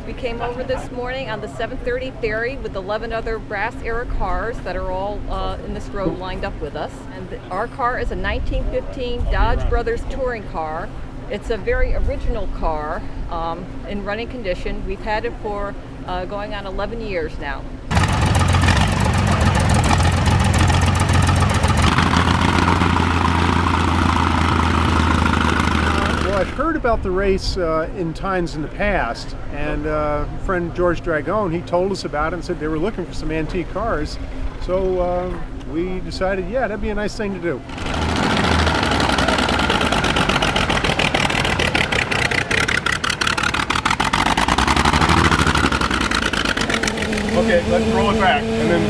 We came over this morning on the 7:30 ferry with 11 other brass era cars that are all in this row lined up with us. And our car is a 1915 Dodge Brothers touring car. It's a very original car in running condition. We've had it for going on 11 years now. I've heard about the race in times in the past, and friend George Dragone, he told us about it and said they were looking for some antique cars. So we decided, yeah, that'd be a nice thing to do. Okay, let's roll it back, and then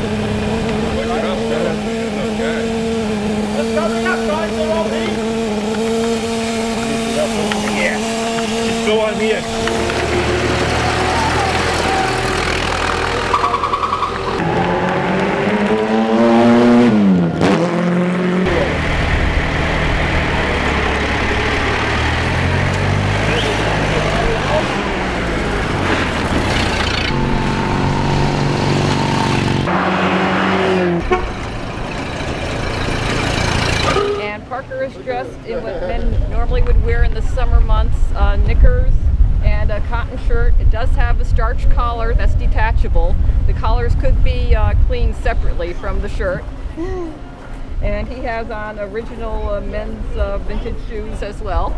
push it up. Okay. Let's cover it up, guys. So all yeah. Still on me. Parker is dressed in what men normally would wear in the summer months, knickers and a cotton shirt. It does have a starched collar that's detachable. The collars could be cleaned separately from the shirt. And he has on original men's vintage shoes as well.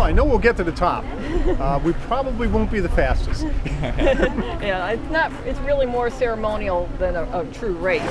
I know we'll get to the top. We probably won't be the fastest. Yeah, it's really more ceremonial than a true race.